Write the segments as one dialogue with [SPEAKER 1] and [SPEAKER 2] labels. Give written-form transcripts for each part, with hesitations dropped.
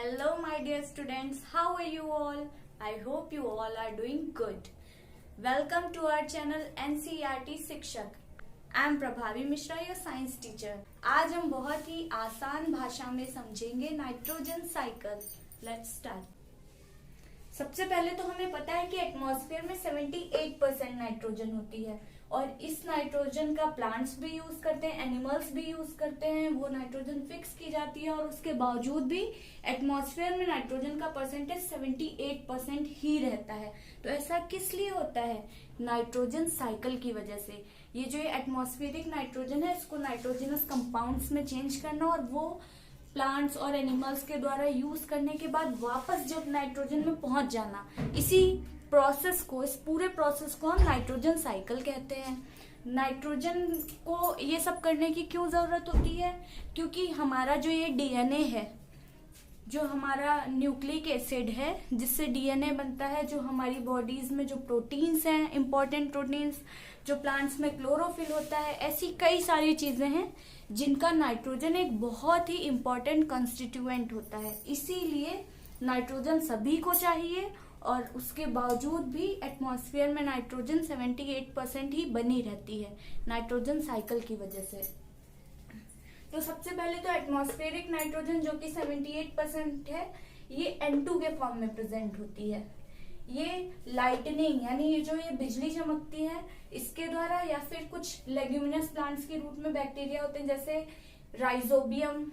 [SPEAKER 1] Hello, my dear students. How are you all? I hope you all are doing good. Welcome to our channel NCERT शिक्षक. I am प्रभावी Mishra, your science teacher. आज हम बहुत ही आसान भाषा में समझेंगे नाइट्रोजन साइकिल. Let's start. सबसे पहले तो हमें पता है कि एटमॉस्फेयर में 78% नाइट्रोजन होती है और इस नाइट्रोजन का प्लांट्स भी यूज करते हैं, एनिमल्स भी यूज करते हैं. वो नाइट्रोजन फिक्स की जाती है और उसके बावजूद भी एटमॉस्फेयर में नाइट्रोजन का परसेंटेज 78% ही रहता है. तो ऐसा किस लिए होता है? नाइट्रोजन साइकिल की वजह से. ये जो एटमॉस्फेरिक नाइट्रोजन है इसको नाइट्रोजनस कंपाउंड्स में चेंज करना और वो प्लांट्स और एनिमल्स के द्वारा यूज करने के बाद वापस जब नाइट्रोजन में पहुंच जाना, इसी प्रोसेस को, इस पूरे प्रोसेस को हम नाइट्रोजन साइकिल कहते हैं. नाइट्रोजन को ये सब करने की क्यों जरूरत होती है? क्योंकि हमारा जो ये डीएनए है, जो हमारा न्यूक्लिक एसिड है जिससे डीएनए बनता है, जो हमारी बॉडीज में जो प्रोटीन्स हैं, इंपॉर्टेंट प्रोटीन्स, जो प्लांट्स में क्लोरोफिल होता है, ऐसी कई सारी चीजें हैं जिनका नाइट्रोजन एक बहुत ही इंपॉर्टेंट कंस्टिट्यूएंट होता है. इसीलिए नाइट्रोजन सभी को चाहिए और उसके बावजूद भी एटमॉस्फेयर में नाइट्रोजन 78% ही बनी रहती है नाइट्रोजन साइकिल की वजह से. तो सबसे पहले तो एटमॉस्फेरिक नाइट्रोजन जो कि 78% है, ये N2 के फॉर्म में प्रेजेंट होती है. ये लाइटनिंग यानी ये बिजली चमकती है इसके द्वारा, या फिर कुछ लेग्यूमिनस प्लांट्स के रूट में बैक्टीरिया होते हैं जैसे राइजोबियम,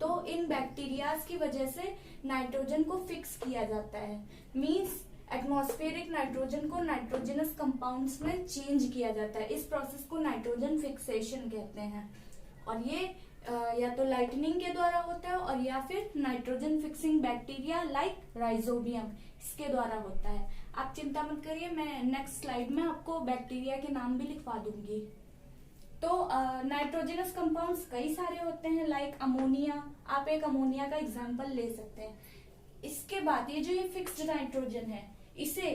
[SPEAKER 1] तो इन बैक्टीरियाज की वजह से नाइट्रोजन को फिक्स किया जाता है. मींस एटमॉस्फेरिक नाइट्रोजन को नाइट्रोजनस कंपाउंड्स में चेंज किया जाता है. इस प्रोसेस को नाइट्रोजन फिक्सेशन कहते हैं और ये या तो लाइटनिंग के द्वारा होता है और या फिर nitrogen fixing bacteria like rhizobium, इसके द्वारा होता है. आप चिंता मत करिए, मैं नेक्स्ट स्लाइड में आपको बैक्टीरिया के नाम भी लिखवा दूंगी. तो नाइट्रोजनस कंपाउंड्स कई सारे होते हैं लाइक अमोनिया. आप एक अमोनिया का एग्जांपल ले सकते हैं. इसके बाद ये फिक्स्ड नाइट्रोजन है, इसे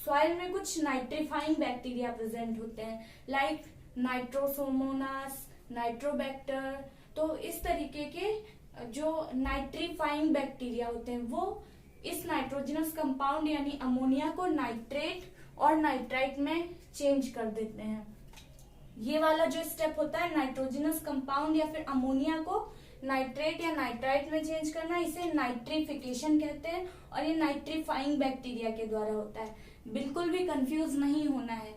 [SPEAKER 1] सॉइल में कुछ नाइट्रीफाइंग बैक्टीरिया प्रेजेंट होते हैं लाइक नाइट्रोसोमोनास, नाइट्रोबैक्टर. तो इस तरीके के जो नाइट्रीफाइंग बैक्टीरिया होते हैं वो इस नाइट्रोजनस कंपाउंड यानी अमोनिया को नाइट्रेट और नाइट्राइट में चेंज कर देते हैं. ये वाला जो स्टेप होता है नाइट्रोजनस कंपाउंड या फिर अमोनिया को नाइट्रेट या नाइट्राइट में चेंज करना, इसे नाइट्रिफिकेशन कहते हैं और ये नाइट्रीफाइंग बैक्टीरिया के द्वारा होता है. बिल्कुल भी कंफ्यूज नहीं होना है.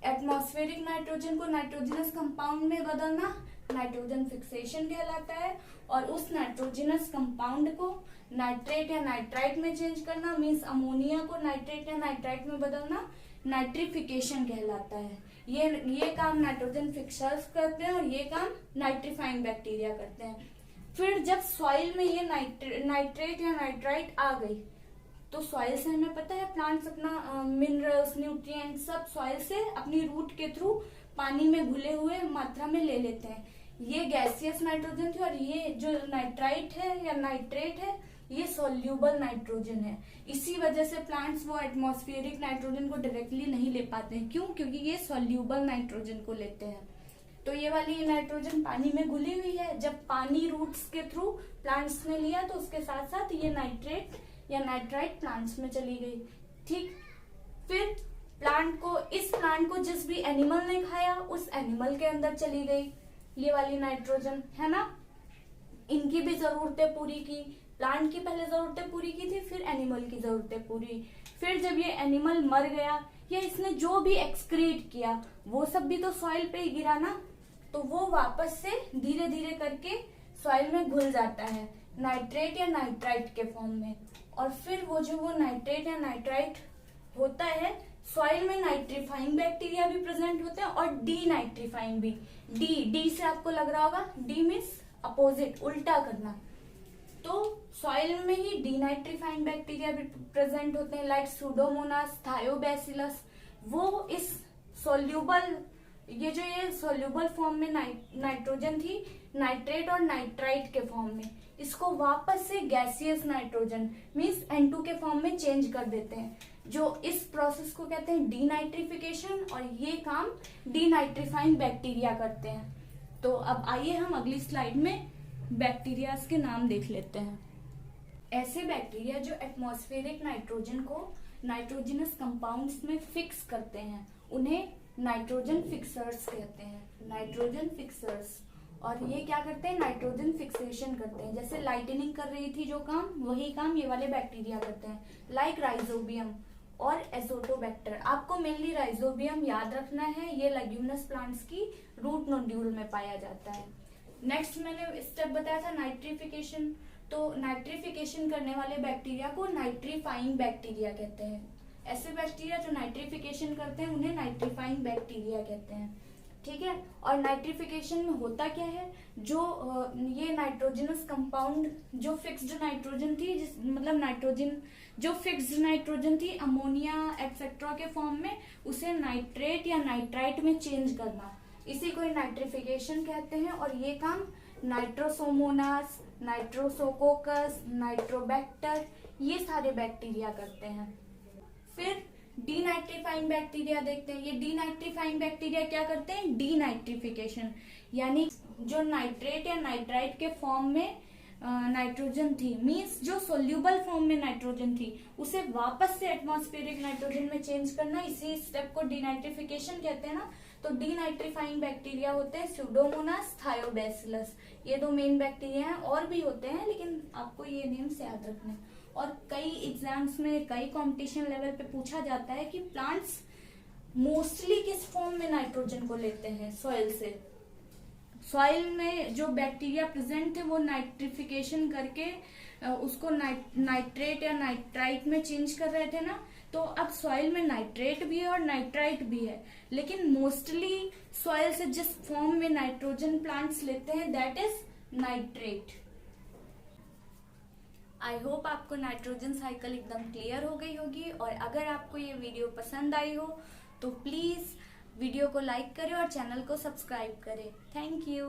[SPEAKER 1] एटमॉस्फेरिक नाइट्रोजन को नाइट्रोजनस कंपाउंड में बदलना नाइट्रोजन फिक्सेशन कहलाता है और उस नाइट्रोजनस कंपाउंड को नाइट्रेट या नाइट्राइट में चेंज करना मींस अमोनिया को नाइट्रेट या नाइट्राइट में बदलना नाइट्रिफिकेशन कहलाता है. ये काम नाइट्रोजन फिक्सर्स करते हैं और ये काम नाइट्रीफाइंग बैक्टीरिया करते हैं. फिर जब सॉइल में ये नाइट्रेट या नाइट्राइट आ गई तो सॉइल से हमें पता है प्लांट्स अपना मिनरल्स, न्यूट्रिएंट सब सॉइल से अपनी रूट के थ्रू पानी में घुले हुए मात्रा में ले लेते हैं. ये गैसियस नाइट्रोजन थी और ये जो नाइट्राइट है या नाइट्रेट है ये सोल्यूबल नाइट्रोजन है. इसी वजह से प्लांट्स वो एटमॉस्फेरिक नाइट्रोजन को डायरेक्टली नहीं ले पाते हैं. क्यों? क्योंकि ये सोल्यूबल नाइट्रोजन को लेते हैं. तो ये वाली नाइट्रोजन पानी में घुली हुई है. जब पानी रूट्स के थ्रू प्लांट्स ने लिया तो उसके साथ साथ ये नाइट्रेट या नाइट्राइट प्लांट्स में चली गई. ठीक, फिर इस प्लांट को जिस भी एनिमल ने खाया उस एनिमल के अंदर चली गई ये वाली नाइट्रोजन, है ना. इनकी भी जरूरतें पूरी की. प्लांट की पहले जरूरतें पूरी की थी, फिर एनिमल की जरूरतें पूरी. फिर जब ये एनिमल मर गया या इसने जो भी एक्सक्रीट किया वो सब भी तो सॉइल पे ही गिरा ना, तो वो वापस से धीरे धीरे करके सॉइल में घुल जाता है नाइट्रेट या नाइट्राइट के फॉर्म में. और फिर वो नाइट्रेट या नाइट्राइट होता है, सॉइल में नाइट्रीफाइंग बैक्टीरिया भी प्रेजेंट होते हैं और डी नाइट्रीफाइंग भी. डी से आपको लग रहा होगा, डी मीन्स अपोजिट, उल्टा करना. तो सॉइल में ही डीनाइट्रीफाइंग बैक्टीरिया भी प्रेजेंट होते हैं लाइक सूडोमोनास, थायोबैसिलस. वो इस सोल्यूबल ये सोल्यूबल फॉर्म में नाइट्रोजन थी नाइट्रेट और नाइट्राइट के फॉर्म में, इसको वापस से गैसियस नाइट्रोजन मींस N2 के फॉर्म में चेंज कर देते हैं. जो इस प्रोसेस को कहते हैं डीनाइट्रिफिकेशन और ये काम डीनाइट्रीफाइंग बैक्टीरिया करते हैं. तो अब आइए हम अगली स्लाइड में बैक्टीरियाज के नाम देख लेते हैं. ऐसे बैक्टीरिया जो एटमॉस्फेरिक नाइट्रोजन को नाइट्रोजनस कंपाउंड्स में फिक्स करते हैं उन्हें नाइट्रोजन फिक्सर्स कहते हैं। Nitrogen fixers. और ये क्या करते हैं? नाइट्रोजन फिक्सेशन करते हैं। जैसे लाइटनिंग कर रही थी जो काम, वही काम ये वाले बैक्टीरिया करते हैं, लाइक राइजोबियम और एजोटोबैक्टर। आपको मेनली राइजोबियम याद रखना है, ये लेग्यूमिनस प्लांट्स की रूट नोड्यूल में पाया जाता है। नेक्स्ट मैंने स्टेप बताया था नाइट्रिफिकेशन। तो नाइट्रिफिकेशन करने वाले बैक्टीरिया को नाइट्रीफाइंग बैक्टीरिया कहते हैं। ऐसे बैक्टीरिया जो नाइट्रिफिकेशन करते हैं उन्हें नाइट्रीफाइंग बैक्टीरिया कहते हैं। ठीक है। और नाइट्रिफिकेशन में होता क्या है, जो ये नाइट्रोजनस कंपाउंड जो फिक्स्ड नाइट्रोजन थी, मतलब नाइट्रोजन जो फिक्स्ड नाइट्रोजन थी अमोनिया एक्सेट्रा के फॉर्म में, उसे नाइट्रेट या नाइट्राइट में चेंज करना, इसी को नाइट्रिफिकेशन कहते हैं। और ये काम नाइट्रोसोमोनास, नाइट्रोसोकोकस, नाइट्रोबैक्टर, ये सारे बैक्टीरिया करते हैं। फिर डीनाइट्रीफाइंग बैक्टीरिया देखते हैं। ये डीनाइट्रीफाइंग बैक्टीरिया क्या करते हैं? डीनाइट्रिफिकेशन, यानी जो नाइट्रेट या नाइट्राइट के फॉर्म में नाइट्रोजन थी, मींस जो सोल्यूबल फॉर्म में नाइट्रोजन थी, उसे वापस से एटमॉस्फेरिक नाइट्रोजन में चेंज करना, इसी स्टेप को डीनाइट्रिफिकेशन कहते हैं ना। तो डीनाइट्रीफाइंग बैक्टीरिया होते हैं स्यूडोमोनास, थायोबैसिलस। ये दो मेन बैक्टीरिया हैं, और भी होते हैं लेकिन आपको ये नेम्स याद रखने। और कई एग्जाम्स में, कई कंपटीशन लेवल पे पूछा जाता है कि प्लांट्स मोस्टली किस फॉर्म में नाइट्रोजन को लेते हैं सॉइल से। सॉइल में जो बैक्टीरिया प्रेजेंट थे वो नाइट्रिफिकेशन करके उसको नाइट्रेट या नाइट्राइट में चेंज कर रहे थे ना। तो अब सॉइल में नाइट्रेट भी है और नाइट्राइट भी है, लेकिन मोस्टली सॉइल से जिस फॉर्म में नाइट्रोजन प्लांट्स लेते हैं that is nitrate. I hope आपको नाइट्रोजन साइकिल एकदम क्लियर हो गई होगी। और अगर आपको ये वीडियो पसंद आई हो तो प्लीज वीडियो को लाइक करें और चैनल को सब्सक्राइब करें। Thank you.